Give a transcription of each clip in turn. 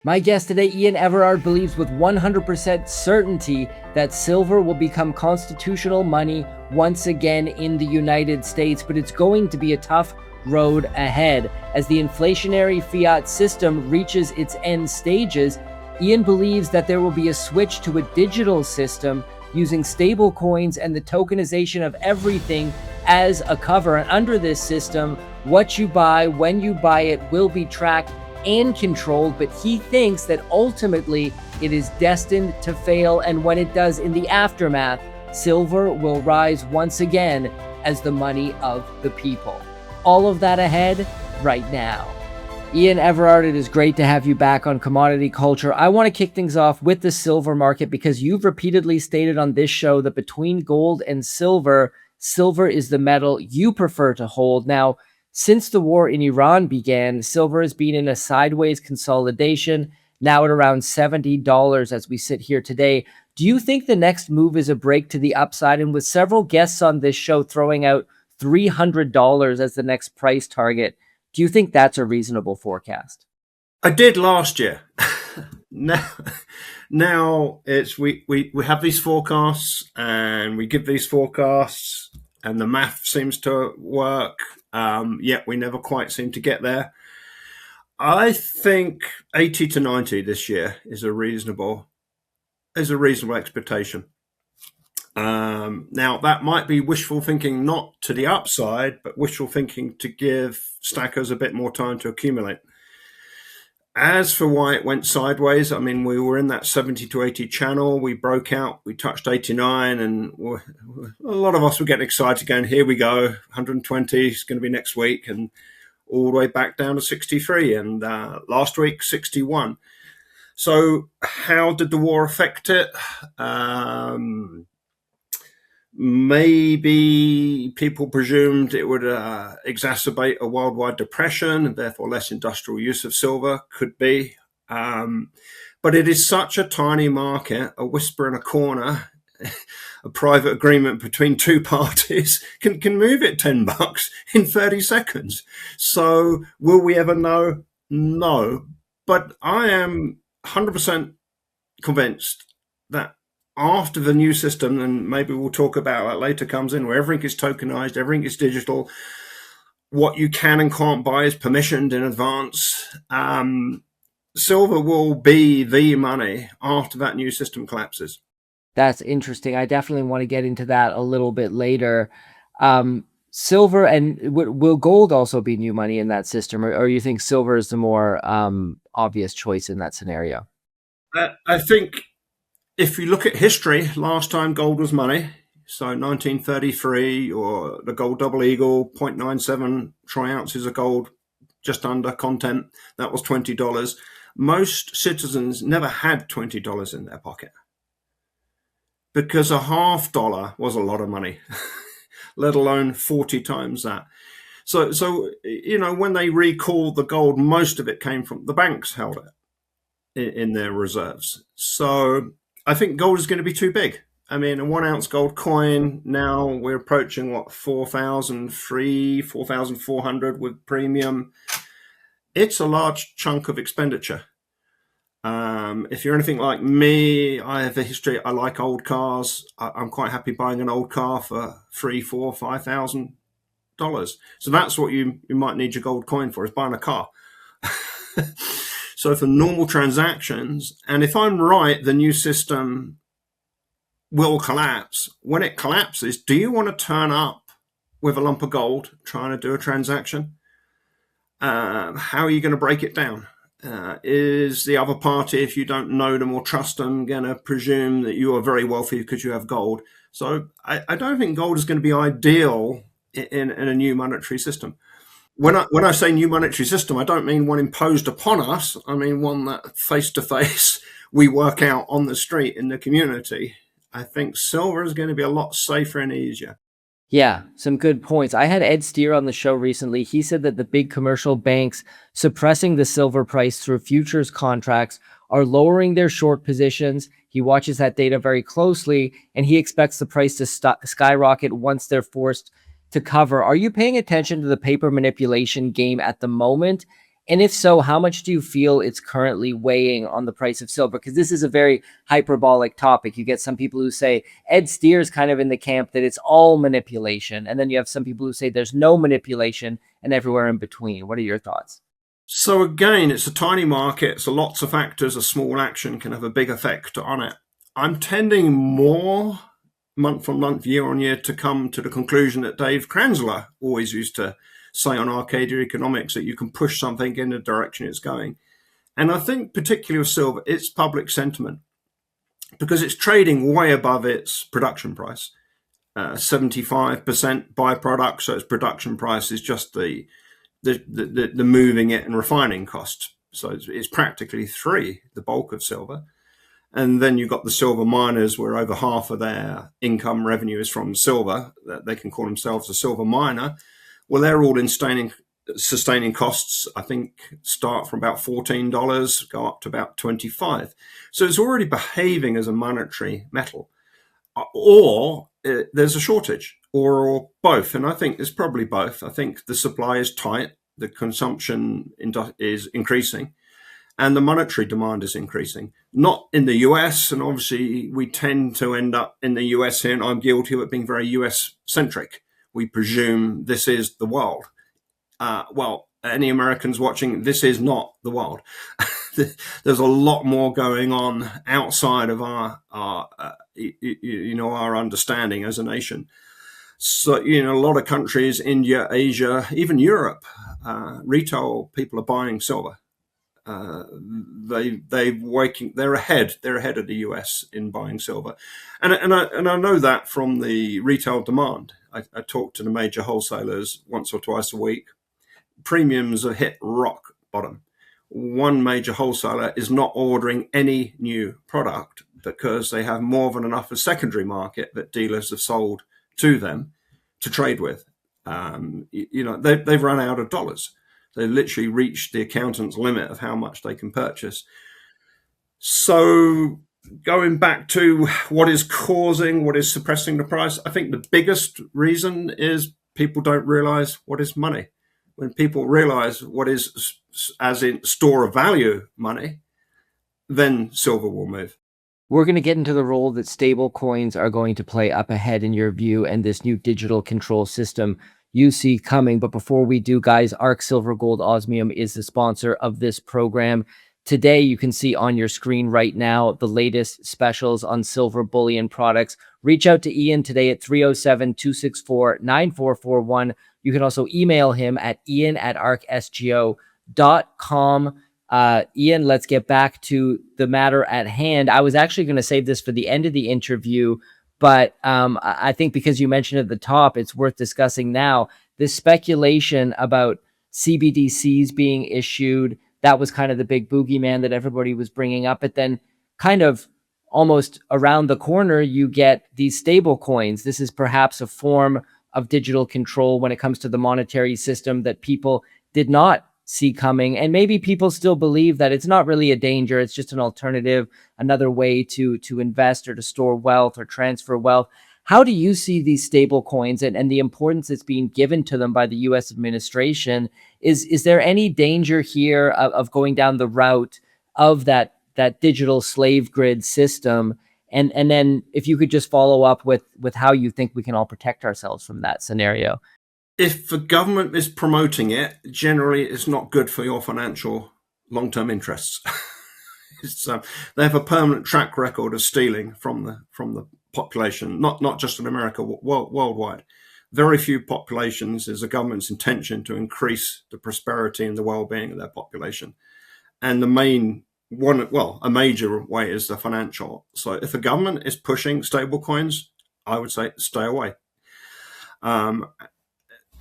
My guest today, Ian Everard, believes with 100% certainty that silver will become constitutional money once again in the United States, but it's going to be a tough road ahead. As the inflationary fiat system reaches its end stages, Ian believes that there will be a switch to a digital system using stablecoins and the tokenization of everything as a cover. And under this system, what you buy, when you buy it, will be tracked and controlled, but he thinks that ultimately it is destined to fail, and when it does in the aftermath, silver will rise once again as the money of the people. All of that ahead right now. Ian Everard, it is great to have you back on Commodity Culture. I want to kick things off with the silver market because you've repeatedly stated on this show that between gold and silver, silver is the metal you prefer to hold. Now, since the war in Iran began, silver has been in a sideways consolidation, now at around $70 as we sit here today. Do you think the next move is a break to the upside? And with several guests on this show throwing out $300 as the next price target, do you think that's a reasonable forecast? I did last year. now it's we have these forecasts and we give these forecasts and the math seems to work. Yet we never quite seem to get there. I think 80 to 90 this year is a reasonable expectation. Now that might be wishful thinking, not to the upside, but wishful thinking to give stackers a bit more time to accumulate. As for why it went sideways, I mean, we were in that 70 to 80 channel. We broke out, we touched 89, and a lot of us were getting excited going, here we go, 120 is going to be next week, and all the way back down to 63, and last week, 61. So how did the war affect it? Maybe people presumed it would exacerbate a worldwide depression and therefore less industrial use of silver, could be. But it is such a tiny market, a whisper in a corner, a private agreement between two parties can move it $10 in 30 seconds. So will we ever know? No. But I am 100% convinced that after the new system, and maybe we'll talk about that later, comes in, where everything is tokenized, everything is digital, what you can and can't buy is permissioned in advance. Silver will be the money after that new system collapses. That's interesting. I definitely want to get into that a little bit later. Silver and will gold also be new money in that system, or you think silver is the more obvious choice in that scenario? I think if you look at history, last time gold was money, so 1933, or the gold double eagle, 0.97 troy ounces of gold, just under content, that was $20. Most citizens never had $20 in their pocket because $0.50 was a lot of money, let alone 40 times that. So you know, when they recalled the gold, most of it came from the banks held it in their reserves. So I think gold is going to be too big. I mean, a 1 ounce gold coin, now we're approaching what, 4,400 with premium. It's a large chunk of expenditure. If you're anything like me, I have a history. I like old cars. I'm quite happy buying an old car for $3,000, $4,000, $5,000. So that's what you might need your gold coin for, is buying a car. So for normal transactions, and if I'm right, the new system will collapse. When it collapses, do you want to turn up with a lump of gold trying to do a transaction? How are you going to break it down? Is the other party, if you don't know them or trust them, going to presume that you are very wealthy because you have gold? So I don't think gold is going to be ideal in a new monetary system. When I say new monetary system, I don't mean one imposed upon us. I mean one that face-to-face we work out on the street in the community. I think silver is going to be a lot safer and easier. Yeah, some good points. I had Ed Steer on the show recently. He said that the big commercial banks suppressing the silver price through futures contracts are lowering their short positions. He watches that data very closely, and he expects the price to skyrocket once they're forced to cover. Are you paying attention to the paper manipulation game at the moment? And if so, how much do you feel it's currently weighing on the price of silver? Because this is a very hyperbolic topic. You get some people who say Ed Steer's kind of in the camp that it's all manipulation. And then you have some people who say there's no manipulation and everywhere in between. What are your thoughts? So again, it's a tiny market, so lots of factors. A small action can have a big effect on it. I'm tending more month on month, year on year, to come to the conclusion that Dave Kranzler always used to say on Arcadia Economics, that you can push something in the direction it's going. And I think particularly with silver, it's public sentiment, because it's trading way above its production price. 75% byproduct, so its production price is just the moving it and refining cost. So it's practically three, the bulk of silver. And then you've got the silver miners, where over half of their income revenue is from silver, that they can call themselves a silver miner. Well, they're all in sustaining costs, I think, start from about $14, go up to about $25. So it's already behaving as a monetary metal. Or there's a shortage, or both. And I think it's probably both. I think the supply is tight, the consumption is increasing, and the monetary demand is increasing. Not in the US, and obviously we tend to end up in the US here, and I'm guilty of it being very US centric. We presume this is the world. Well, any Americans watching, this is not the world. There's a lot more going on outside of our understanding as a nation. So, a lot of countries, India, Asia, even Europe, retail people are buying silver. They're ahead of the US in buying silver, and I know that from the retail demand. I talk to the major wholesalers once or twice a week. Premiums have hit rock bottom. One major wholesaler is not ordering any new product because they have more than enough of secondary market that dealers have sold to them to trade with. They've run out of dollars. They literally reached the accountant's limit of how much they can purchase. So going back to what is suppressing the price, I think the biggest reason is people don't realize what is money. When people realize what is, as in store of value money, then silver will move. We're going to get into the role that stable coins are going to play up ahead in your view, and this new digital control system you see coming. But before we do, guys, ARC Silver Gold Osmium is the sponsor of this program. Today, you can see on your screen right now the latest specials on silver bullion products. Reach out to Ian today at 307-264-9441. You can also email him at ian@arcsgo.com. Ian, let's get back to the matter at hand. I was actually going to save this for the end of the interview, but I think because you mentioned at the top, it's worth discussing now. This speculation about CBDCs being issued, that was kind of the big boogeyman that everybody was bringing up. But then kind of almost around the corner, you get these stable coins. This is perhaps a form of digital control when it comes to the monetary system that people did not see coming. And maybe people still believe that it's not really a danger. It's just an alternative, another way to invest or to store wealth or transfer wealth. How do you see these stable coins and the importance that's being given to them by the US administration? Is there any danger here of going down the route of that digital slave grid system? And then if you could just follow up with how you think we can all protect ourselves from that scenario. If the government is promoting it, generally it's not good for your financial long-term interests. They have a permanent track record of stealing from the population, not just in America, worldwide. Very few populations is a government's intention to increase the prosperity and the well-being of their population. And a major way is the financial. So if the government is pushing stable coins, I would say stay away.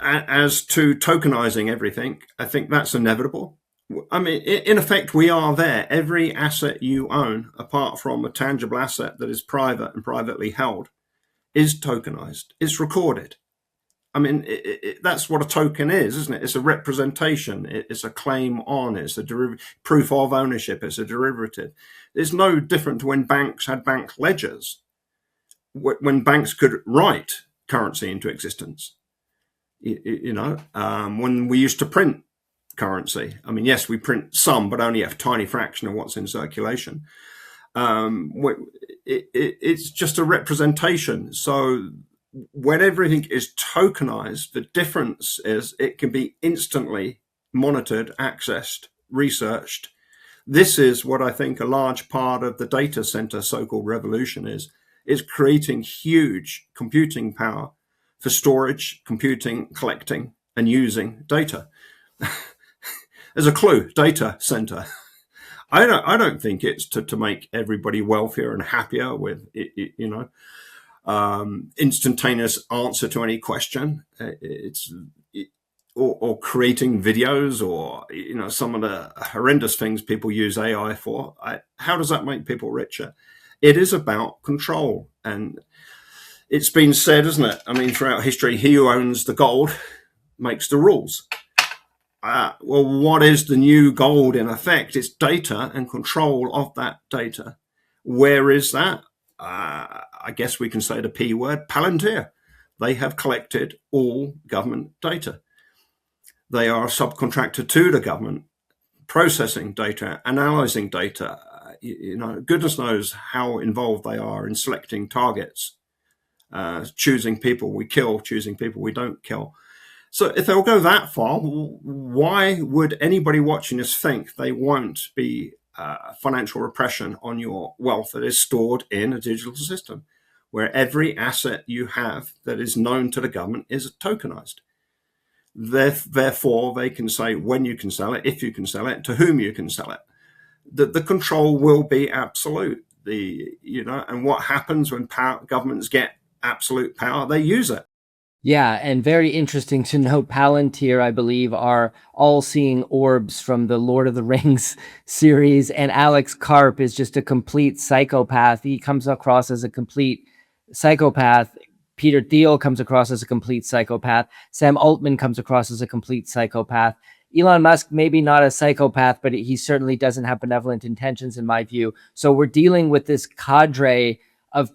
As to tokenizing everything, I think that's inevitable. I mean, in effect, we are there. Every asset you own, apart from a tangible asset that is private and privately held, is tokenized. It's recorded. I mean, that's what a token is, isn't it? It's a representation. It's a claim on. It's a proof of ownership. It's a derivative. It's no different to when banks had bank ledgers, when banks could write currency into existence. When we used to print currency. I mean, yes, we print some, but only a tiny fraction of what's in circulation. It's just a representation. So when everything is tokenized, the difference is it can be instantly monitored, accessed, researched. This is what I think a large part of the data center so-called revolution is creating huge computing power for storage, computing, collecting, and using data. There's a clue, data center. I don't think it's to make everybody wealthier and happier with instantaneous answer to any question. Or creating videos, or some of the horrendous things people use AI for. How does that make people richer? It is about control, and it's been said, isn't it? I mean, throughout history, he who owns the gold makes the rules. Well, what is the new gold in effect? It's data and control of that data. Where is that? I guess we can say the P word, Palantir. They have collected all government data. They are subcontracted to the government, processing data, analyzing data. Goodness knows how involved they are in selecting targets, choosing people we kill, choosing people we don't kill. So if they'll go that far, why would anybody watching this think they won't be financial repression on your wealth that is stored in a digital system, where every asset you have that is known to the government is tokenized? Therefore, they can say when you can sell it, if you can sell it, to whom you can sell it. The control will be absolute. And what happens when governments get absolute power? They use it. Yeah, and very interesting to note, Palantir, I believe, are all-seeing orbs from the Lord of the Rings series, and Alex Karp is just a complete psychopath. He comes across as a complete psychopath. Peter Thiel comes across as a complete psychopath. Sam Altman comes across as a complete psychopath. Elon Musk, maybe not a psychopath, but he certainly doesn't have benevolent intentions, in my view. So we're dealing with this cadre of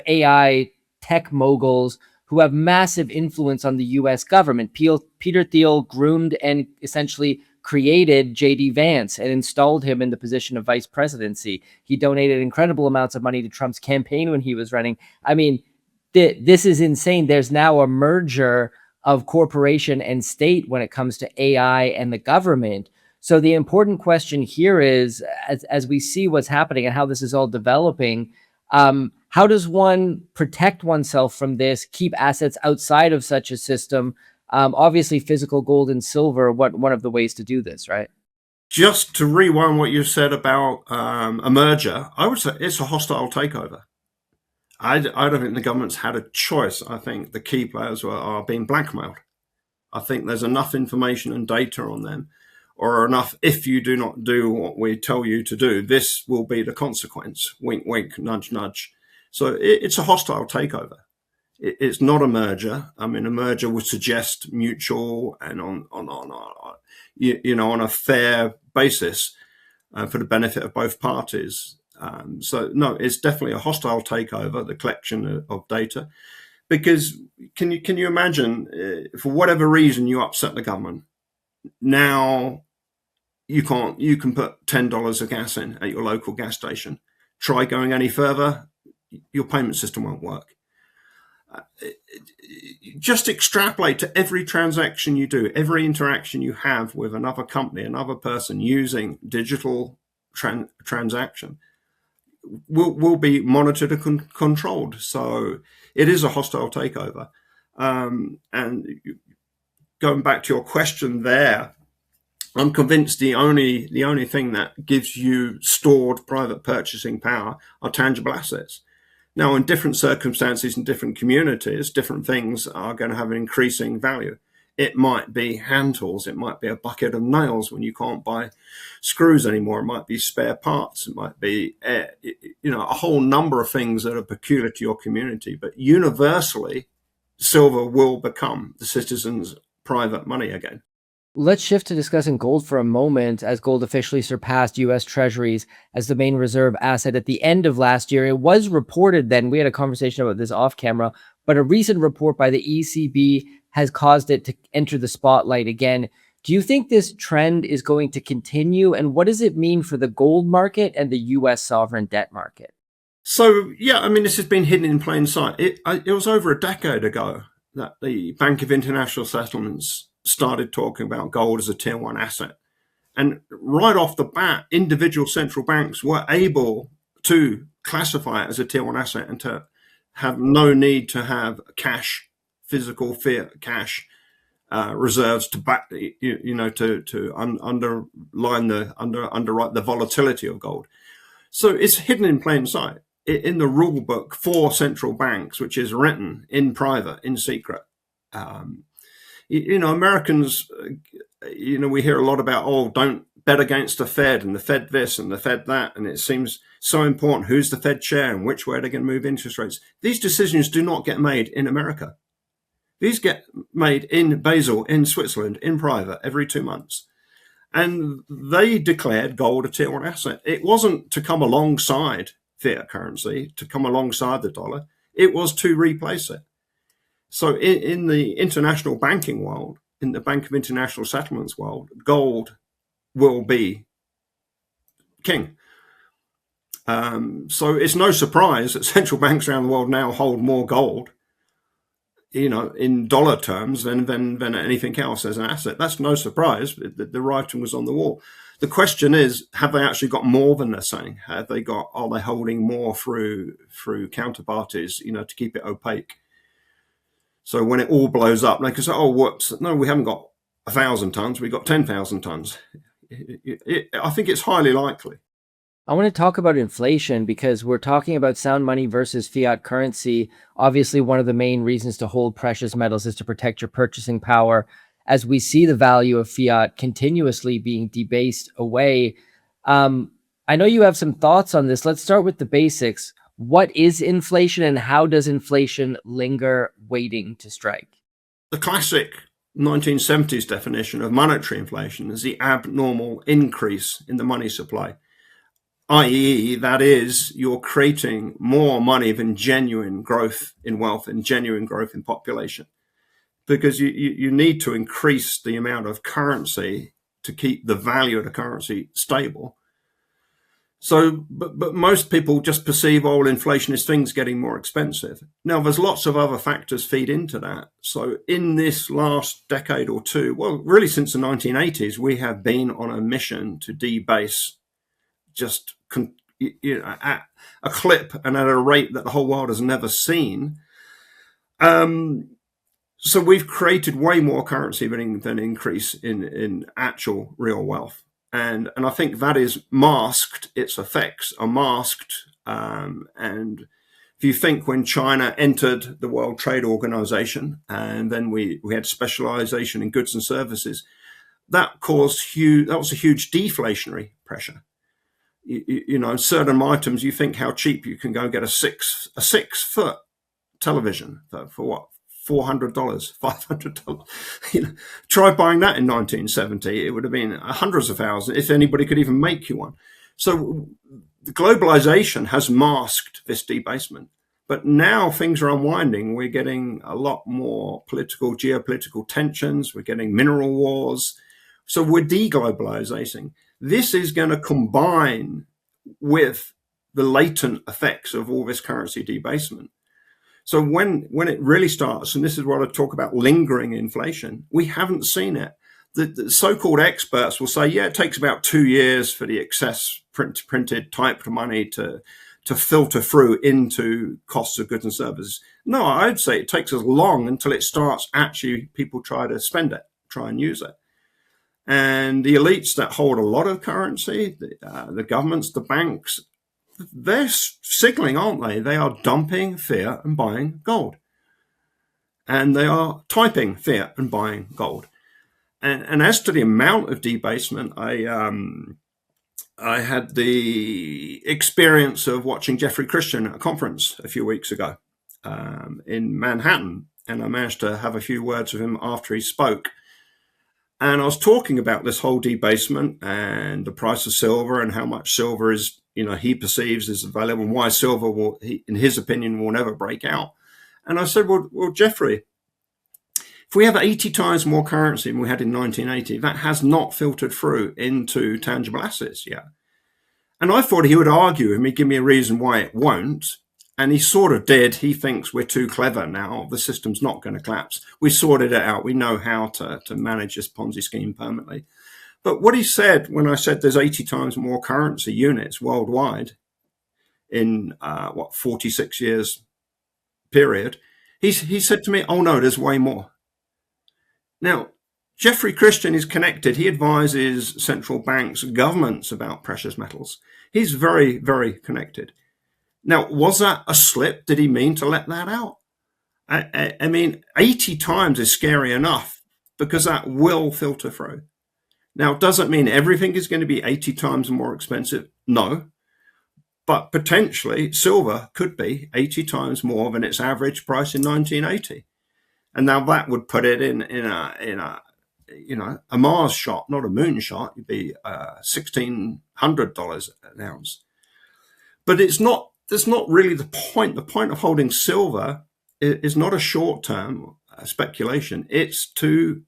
AI tech moguls who have massive influence on the US government. Peter Thiel groomed and essentially created J.D. Vance and installed him in the position of vice presidency. He donated incredible amounts of money to Trump's campaign when he was running. I mean, this is insane. There's now a merger of corporation and state when it comes to AI and the government. So the important question here is, as we see what's happening and how this is all developing, how does one protect oneself from this, keep assets outside of such a system? Obviously, physical gold and silver, one of the ways to do this, right? Just to rewind what you said about a merger, I would say it's a hostile takeover. I don't think the government's had a choice. I think the key players are being blackmailed. I think there's enough information and data on them, or enough, if you do not do what we tell you to do, this will be the consequence. Wink, wink, nudge, nudge. So it's a hostile takeover. It's not a merger. I mean, a merger would suggest mutual and on a fair basis for the benefit of both parties. So no, it's definitely a hostile takeover, the collection of data, because can you imagine, for whatever reason you upset the government, now you can put $10 of gas in at your local gas station. Try going any further, your payment system won't work. Just extrapolate to every transaction you do, every interaction you have with another company, another person using digital transaction will be monitored and controlled. So it is a hostile takeover. And going back to your question there, I'm convinced the only thing that gives you stored private purchasing power are tangible assets. Now, in different circumstances in different communities, different things are going to have an increasing value. It might be hand tools. It might be a bucket of nails when you can't buy screws anymore. It might be spare parts. It might be, a whole number of things that are peculiar to your community. But universally, silver will become the citizens' private money again. Let's shift to discussing gold for a moment, as gold officially surpassed U.S. Treasuries as the main reserve asset at the end of last year. It was reported then, we had a conversation about this off camera, but a recent report by the ECB has caused it to enter the spotlight again. Do you think this trend is going to continue? And what does it mean for the gold market and the US sovereign debt market? So, yeah, I mean, this has been hidden in plain sight. It was over a decade ago that the Bank of International Settlements started talking about gold as a tier one asset. And right off the bat, individual central banks were able to classify it as a tier one asset and to have no need to have cash, physical fiat cash reserves to back, underwrite the volatility of gold. So it's hidden in plain sight in the rule book for central banks, which is written in private, in secret. Americans, we hear a lot about, oh, don't bet against the Fed and the Fed this and the Fed that. And it seems so important. Who's the Fed chair and which way they're going to move interest rates? These decisions do not get made in America. These get made in Basel, in Switzerland, in private, every 2 months. And they declared gold a tier one asset. It wasn't to come alongside fiat currency, to come alongside the dollar. It was to replace it. So in the international banking world, in the Bank of International Settlements world, gold will be king. So it's no surprise that central banks around the world now hold more gold, in dollar terms than anything else as an asset. That's no surprise. The writing was on the wall. The question is, have they actually got more than they're saying? Are they holding more through counterparties, to keep it opaque? So when it all blows up, they can say, oh, whoops, no, we haven't got 1,000 tons, we got 10,000 tons. I think it's highly likely. I want to talk about inflation because we're talking about sound money versus fiat currency. Obviously, one of the main reasons to hold precious metals is to protect your purchasing power. As we see the value of fiat continuously being debased away, I know you have some thoughts on this. Let's start with the basics. What is inflation and how does inflation linger waiting to strike? The classic 1970s definition of monetary inflation is the abnormal increase in the money supply. I.e., that is, you're creating more money than genuine growth in wealth and genuine growth in population, because you need to increase the amount of currency to keep the value of the currency stable. So, but most people just perceive, oh, inflation is things getting more expensive. Now, there's lots of other factors feed into that. So in this last decade or two, well, really since the 1980s, we have been on a mission to debase just at a clip and at a rate that the whole world has never seen. So we've created way more currency than increase in actual real wealth. And I think that is masked, its effects are masked. And if you think when China entered the World Trade Organization and then we had specialization in goods and services, that was a huge deflationary pressure. Certain items, you think how cheap you can go get a 6-foot television for what, $400, $500. Try buying that in 1970. It would have been hundreds of thousands if anybody could even make you one. So globalization has masked this debasement. But now things are unwinding. We're getting a lot more geopolitical tensions. We're getting mineral wars. So we're deglobalizing. This is going to combine with the latent effects of all this currency debasement. So when it really starts, and this is what I talk about lingering inflation, we haven't seen it. The so-called experts will say, yeah, it takes about 2 years for the excess printed typed money to filter through into costs of goods and services. No, I'd say it takes as long until it starts actually people try to spend it, try and use it. And the elites that hold a lot of currency, the governments, the banks, they're signaling, aren't they? They are dumping fiat and buying gold. And they are typing fiat and buying gold. And as to the amount of debasement, I had the experience of watching Jeffrey Christian at a conference a few weeks ago in Manhattan. And I managed to have a few words with him after he spoke. And I was talking about this whole debasement and the price of silver and how much silver is, he perceives is valuable and why silver in his opinion, will never break out. And I said, well, Jeffrey, If we have 80 times more currency than we had in 1980, that has not filtered through into tangible assets yet. And I thought he would argue with me, give me a reason why it won't. And he sort of did. He thinks we're too clever now. The system's not going to collapse. We sorted it out. We know how to manage this Ponzi scheme permanently. But what he said when I said there's 80 times more currency units worldwide in, 46 years period, he said to me, oh no, there's way more. Now, Jeffrey Christian is connected. He advises central banks, governments about precious metals. He's very, very connected. Now, was that a slip? Did he mean to let that out? I mean, 80 times is scary enough because that will filter through. Now, does it mean everything is going to be 80 times more expensive? No. But potentially, silver could be 80 times more than its average price in 1980. And now that would put it in a Mars shot, not a moon shot. It'd be $1,600 an ounce. But that's not really the point. The point of holding silver is not a short-term speculation. It's to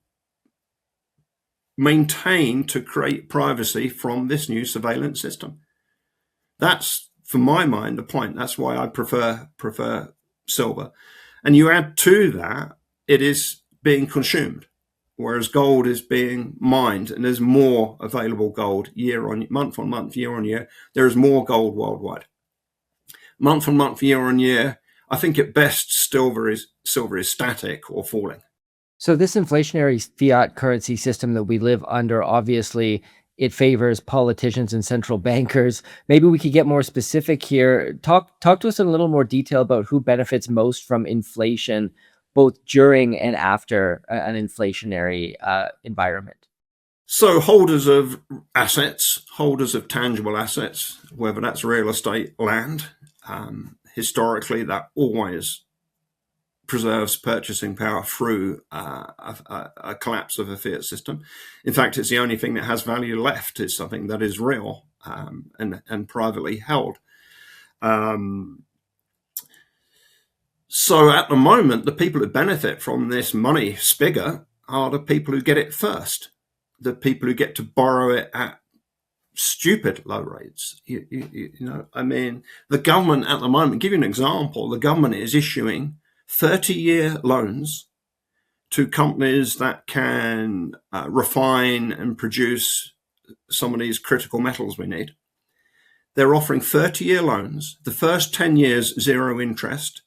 maintain, to create privacy from this new surveillance system. That's, for my mind, the point. That's why I prefer silver. And you add to that, it is being consumed, whereas gold is being mined, and there's more available gold month on month, year on year. There is more gold worldwide. Month on month, year on year, I think at best silver is static or falling. So this inflationary fiat currency system that we live under, obviously, it favors politicians and central bankers. Maybe we could get more specific here. Talk to us in a little more detail about who benefits most from inflation, both during and after an inflationary environment. So holders of assets, holders of tangible assets, whether that's real estate, land, historically that always preserves purchasing power through a collapse of a fiat system. In fact, it's the only thing that has value left. It's something that is real and privately held. So at the moment, the people who benefit from this money spigot are the people who get it first, the people who get to borrow it at stupid low rates. I mean, the government at the moment, give you an example, the government is issuing 30-year loans to companies that can refine and produce some of these critical metals we need. They're offering 30-year loans, the first 10 years, 0 interest,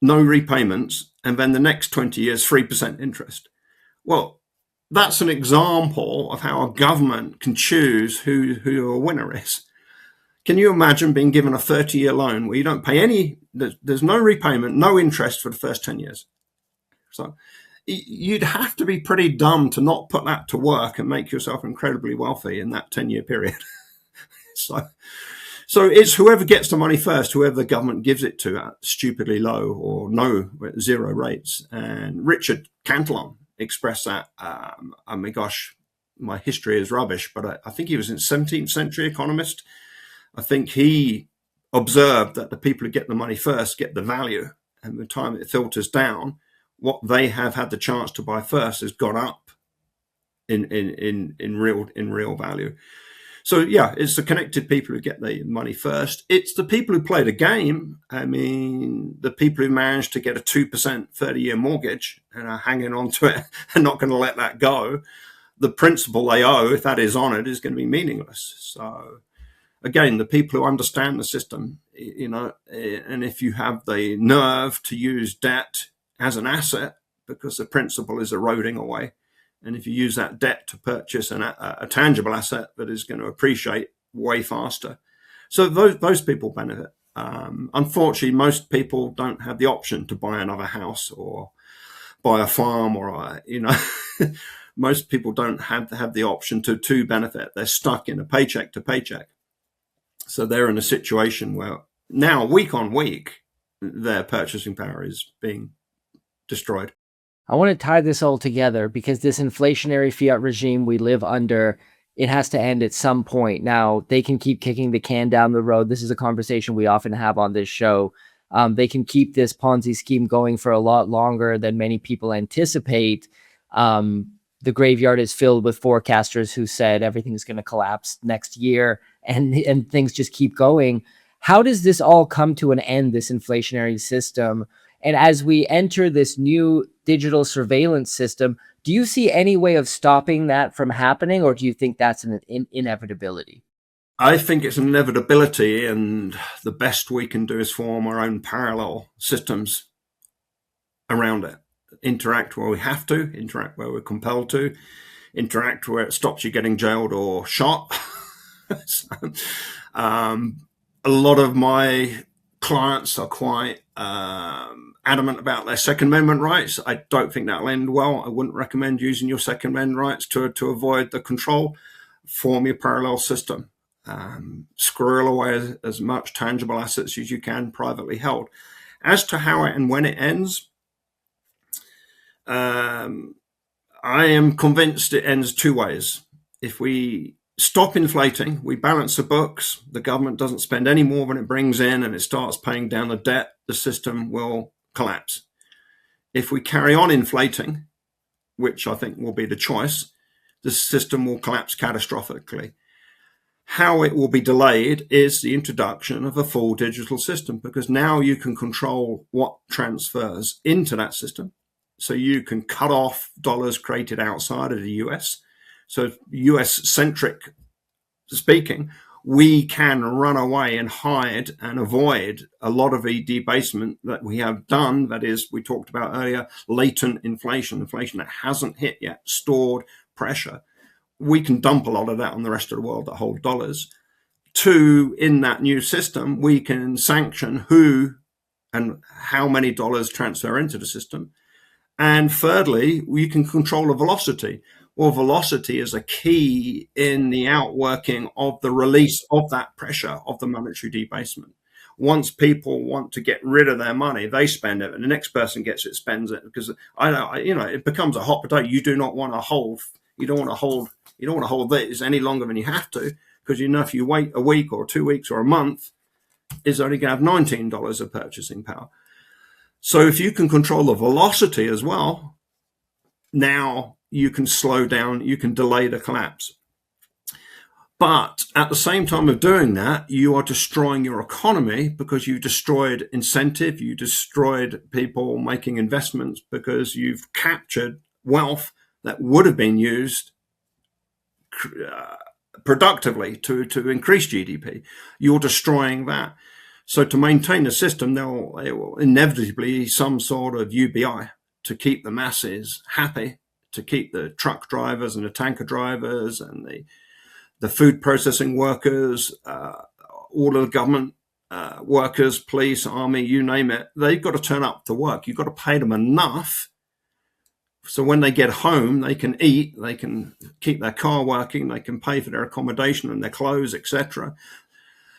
no repayments, and then the next 20 years, 3% interest. Well, that's an example of how a government can choose who a winner is. Can you imagine being given a 30-year loan where you don't pay any, there's no repayment, no interest for the first 10 years? So you'd have to be pretty dumb to not put that to work and make yourself incredibly wealthy in that 10-year period. So it's whoever gets the money first, whoever the government gives it to at stupidly low or no 0 rates. And Richard Cantillon expressed that. Oh my gosh, my history is rubbish, but I think he was a 17th century economist. I think he observed that the people who get the money first get the value, and the time it filters down, what they have had the chance to buy first has gone up in real value. So yeah, it's the connected people who get the money first. It's the people who play the game. I mean, the people who manage to get a 2% 30-year mortgage and are hanging on to it and not going to let that go. The principal they owe, if that is honoured, is going to be meaningless. So again, the people who understand the system, and if you have the nerve to use debt as an asset because the principal is eroding away, and if you use that debt to purchase a tangible asset that is going to appreciate way faster. So those people benefit. Unfortunately, most people don't have the option to buy another house or buy a farm or, most people don't have the option to benefit. They're stuck in a paycheck to paycheck. So they're in a situation where now, week on week, their purchasing power is being destroyed. I want to tie this all together because this inflationary fiat regime we live under, it has to end at some point. Now, they can keep kicking the can down the road. This is a conversation we often have on this show. they can keep this Ponzi scheme going for a lot longer than many people anticipate. The graveyard is filled with forecasters who said everything's going to collapse next year, and things just keep going. How does this all come to an end, this inflationary system? And as we enter this new digital surveillance system, do you see any way of stopping that from happening, or do you think that's an inevitability? I think it's an inevitability, and the best we can do is form our own parallel systems around it. Interact where we have to, interact where we're compelled to, interact where it stops you getting jailed or shot. So, a lot of my clients are quite adamant about their Second Amendment rights. I don't think that'll end well. I wouldn't recommend using your Second Amendment rights to avoid the control. Form your parallel system. Squirrel away as much tangible assets as you can privately held. As to how it and when it ends, I am convinced it ends two ways. If we stop inflating, we balance the books, the government doesn't spend any more than it brings in, and it starts paying down the debt, the system will collapse. If we carry on inflating, which I think will be the choice, the system will collapse catastrophically. How it will be delayed is the introduction of a full digital system, because now you can control what transfers into that system. So you can cut off dollars created outside of the US. So US-centric speaking, we can run away and hide and avoid a lot of the debasement that we have done. That is, we talked about earlier, latent inflation that hasn't hit yet, stored pressure. We can dump a lot of that on the rest of the world that hold dollars. Two, in that new system, we can sanction who and how many dollars transfer into the system. And thirdly, we can control the velocity. Well, velocity is a key in the outworking of the release of that pressure of the monetary debasement. Once people want to get rid of their money, they spend it, and the next person gets it, spends it, because it becomes a hot potato. You don't want to hold this any longer than you have to, because if you wait a week or 2 weeks or a month, it's only going to have $19 of purchasing power. So if you can control the velocity as well, now you can slow down, you can delay the collapse. But at the same time of doing that, you are destroying your economy, because you've destroyed incentive, you destroyed people making investments, because you've captured wealth that would have been used productively to increase GDP. You're destroying that. So to maintain the system, there will inevitably be some sort of UBI to keep the masses happy, to keep the truck drivers and the tanker drivers and the food processing workers, all of the government workers, police, army, you name it. They've got to turn up to work. You've got to pay them enough so when they get home, they can eat, they can keep their car working, they can pay for their accommodation and their clothes, etc.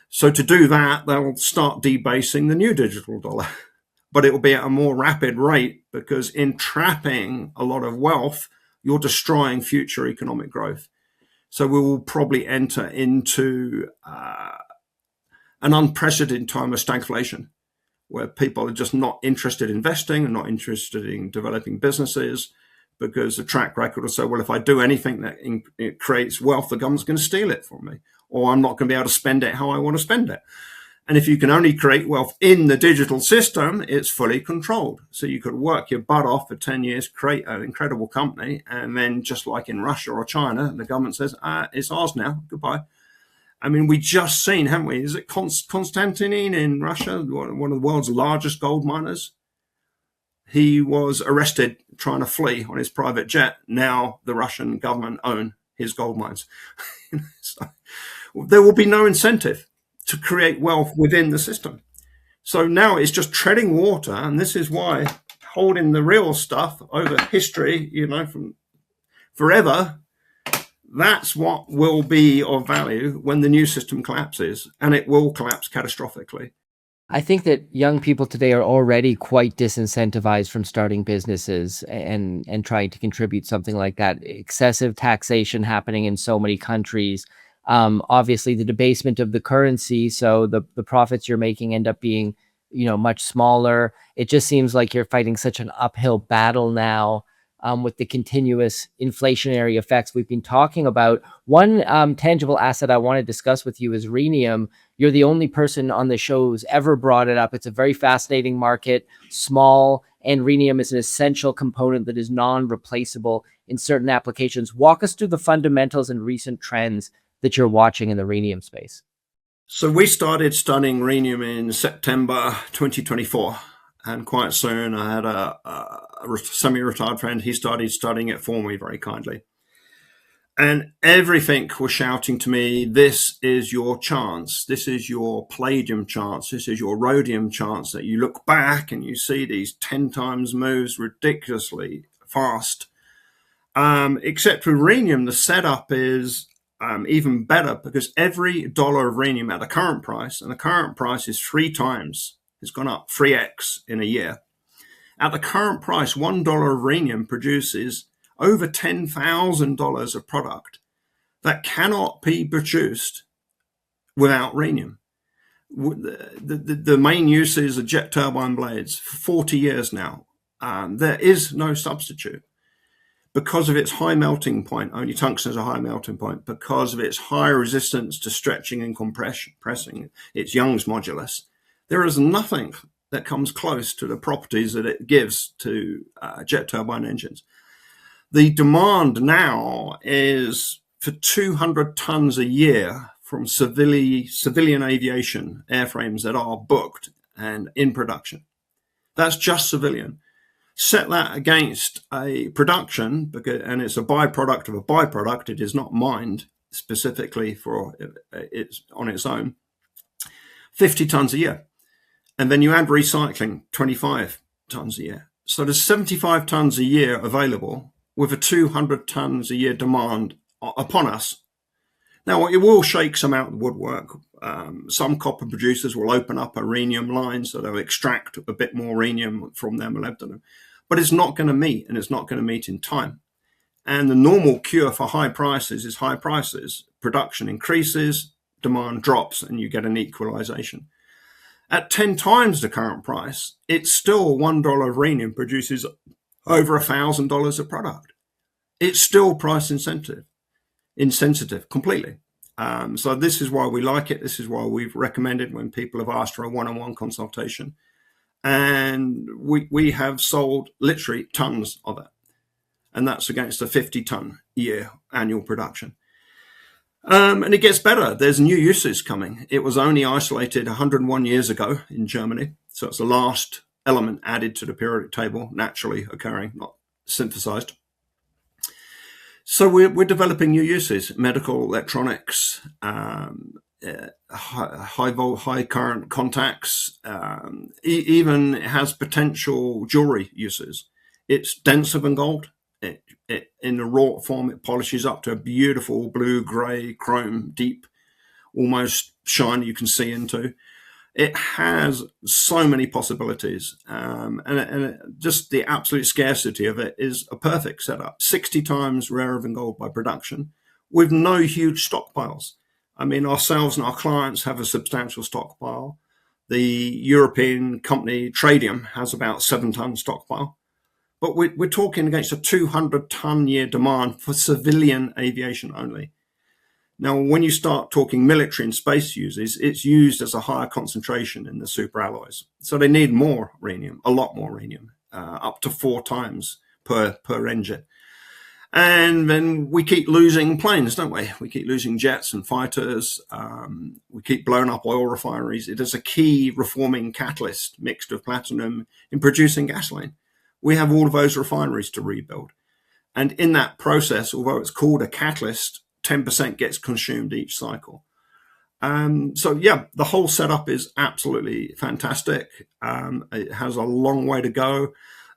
So to do that, they'll start debasing the new digital dollar. But it will be at a more rapid rate, because in trapping a lot of wealth, you're destroying future economic growth. So we will probably enter into an unprecedented time of stagflation, where people are just not interested in investing and not interested in developing businesses, because the track record will say, well, if I do anything that it creates wealth, the government's going to steal it from me, or I'm not going to be able to spend it how I want to spend it. And if you can only create wealth in the digital system, it's fully controlled. So you could work your butt off for 10 years, create an incredible company, and then just like in Russia or China, the government says, it's ours now, goodbye. I mean, we just seen, haven't we? Is it Konstantin in Russia, one of the world's largest gold miners? He was arrested trying to flee on his private jet. Now the Russian government own his gold mines. So there will be no incentive to create wealth within the system. So now it's just treading water, and this is why holding the real stuff over history, from forever, that's what will be of value when the new system collapses, and it will collapse catastrophically. I think that young people today are already quite disincentivized from starting businesses and trying to contribute something like that. Excessive taxation happening in so many countries. Obviously, the debasement of the currency, so the profits you're making end up being much smaller. It just seems like you're fighting such an uphill battle now, with the continuous inflationary effects we've been talking about. One tangible asset I want to discuss with you is Rhenium. You're the only person on the show who's ever brought it up. It's a very fascinating market, small, and Rhenium is an essential component that is non-replaceable in certain applications. Walk us through the fundamentals and recent trends that you're watching in the Rhenium space. So we started studying Rhenium in September 2024. And quite soon I had a semi-retired friend. He started studying it for me very kindly. And everything was shouting to me, this is your chance. This is your palladium chance. This is your rhodium chance, that you look back and you see these 10 times moves ridiculously fast. Except with Rhenium, the setup is even better, because every dollar of Rhenium at the current price, and the current price is 3 times, it's gone up 3x in a year. At the current price, $1 of Rhenium produces over $10,000 of product that cannot be produced without Rhenium. The main uses are jet turbine blades for 40 years now. There is no substitute. Because of its high melting point, only tungsten has a high melting point, because of its high resistance to stretching and compressing, its Young's modulus, there is nothing that comes close to the properties that it gives to jet turbine engines. The demand now is for 200 tons a year from civilian aviation airframes that are booked and in production. That's just civilian. Set that against a production, and it's a byproduct of a byproduct. It is not mined specifically for it's on its own. 50 tons a year. And then you add recycling, 25 tons a year. So there's 75 tons a year available with a 200 tons a year demand upon us. Now, it will shake some out of the woodwork. Some copper producers will open up a Rhenium line, so they'll extract a bit more Rhenium from their molybdenum. But it's not going to meet, and it's not going to meet in time. And the normal cure for high prices is high prices. Production increases, demand drops, and you get an equalization. At 10 times the current price, it's still $1 of Rhenium produces over $1,000 of product. It's still price insensitive completely. So this is why we like it. This is why we've recommended when people have asked for a one-on-one consultation. And we have sold literally tons of it. And that's against a 50-ton year annual production. And it gets better. There's new uses coming. It was only isolated 101 years ago in Germany. So it's the last element added to the periodic table, naturally occurring, not synthesized. So we're developing new uses, medical, electronics, high current contacts, even has potential jewelry uses. It's denser than gold. It in the raw form, it polishes up to a beautiful blue, grey, chrome, deep, almost shine you can see into. It has so many possibilities, and just the absolute scarcity of it is a perfect setup. 60 times rarer than gold by production, with no huge stockpiles. I mean, ourselves and our clients have a substantial stockpile. The European company Tradium has about 7-ton stockpile. But we're talking against a 200-ton year demand for civilian aviation only. Now, when you start talking military and space uses, it's used as a higher concentration in the superalloys. So they need more Rhenium, a lot more Rhenium, up to 4 times per engine. And then we keep losing planes, don't we? We keep losing jets and fighters. We keep blowing up oil refineries. It is a key reforming catalyst mixed with platinum in producing gasoline. We have all of those refineries to rebuild. And in that process, although it's called a catalyst, 10% gets consumed each cycle. So yeah, the whole setup is absolutely fantastic. It has a long way to go.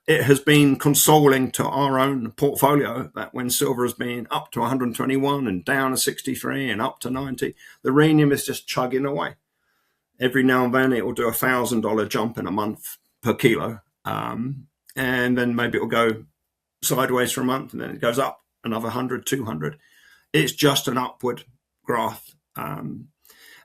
It has been consoling to our own portfolio that when silver has been up to 121 and down to 63 and up to 90, the Rhenium is just chugging away. Every now and then it will do a $1,000 jump in a month per kilo. And then maybe it will go sideways for a month and then it goes up another 100, 200. It's just an upward graph. And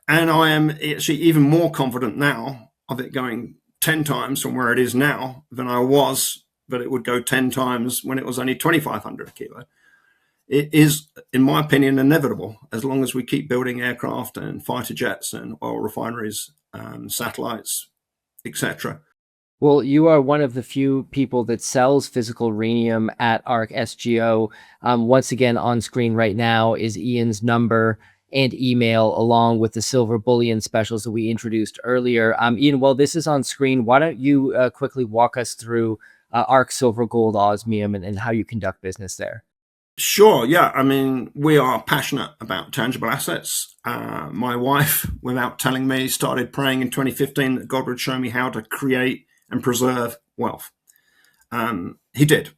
I am actually even more confident now of it going 10 times from where it is now than I was, but it would go 10 times when it was only 2,500 a kilo. It is, in my opinion, inevitable as long as we keep building aircraft and fighter jets and oil refineries, satellites, etc. Well, you are one of the few people that sells physical rhenium at ARC SGO. Once again, on screen right now is Ian's number and email, along with the silver bullion specials that we introduced earlier. Ian, while this is on screen, why don't you quickly walk us through ARC Silver Gold Osmium and how you conduct business there? Sure, yeah. I mean, we are passionate about tangible assets. My wife, without telling me, started praying in 2015 that God would show me how to create and preserve wealth. He did.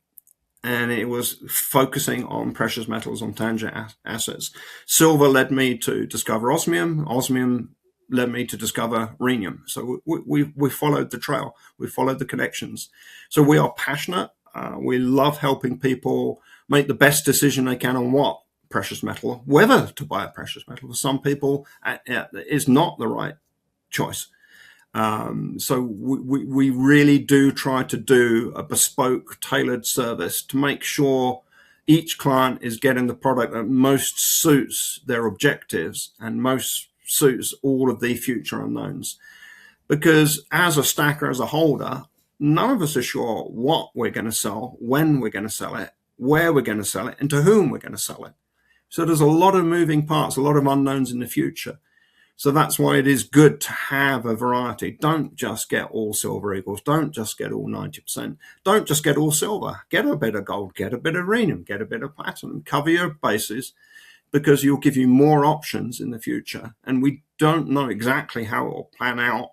And it was focusing on precious metals, on tangible assets. Silver led me to discover osmium. Osmium led me to discover rhenium. So we followed the trail. We followed the connections. So we are passionate. We love helping people make the best decision they can on what precious metal, whether to buy a precious metal. For some people, it is not the right choice. So we really do try to do a bespoke, tailored service to make sure each client is getting the product that most suits their objectives and most suits all of the future unknowns. Because as a stacker, as a holder, none of us are sure what we're going to sell, when we're going to sell it, where we're going to sell it, and to whom we're going to sell it. So there's a lot of moving parts, a lot of unknowns in the future. So that's why it is good to have a variety. Don't just get all silver eagles. Don't just get all 90%. Don't just get all silver. Get a bit of gold, get a bit of rhenium, get a bit of platinum. Cover your bases, because you'll give you more options in the future. And we don't know exactly how it will plan out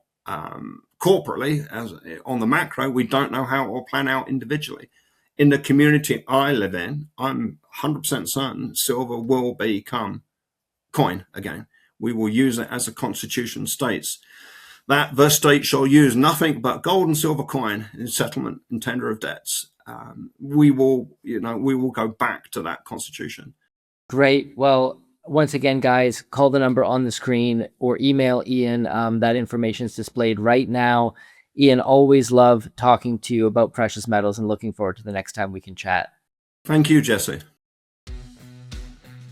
corporately, as on the macro. We don't know how it will plan out individually. In the community I live in, I'm 100% certain silver will become coin again. We will use it as the Constitution states, that the state shall use nothing but gold and silver coin in settlement and tender of debts. We will go back to that Constitution. Great. Well, once again, guys, call the number on the screen or email Ian. That information is displayed right now. Ian, always love talking to you about precious metals and looking forward to the next time we can chat. Thank you, Jesse.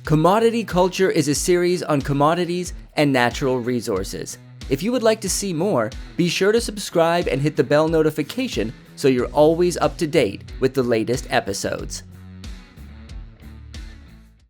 Commodity Culture is a series on commodities and natural resources. If you would like to see more, be sure to subscribe and hit the bell notification so you're always up to date with the latest episodes.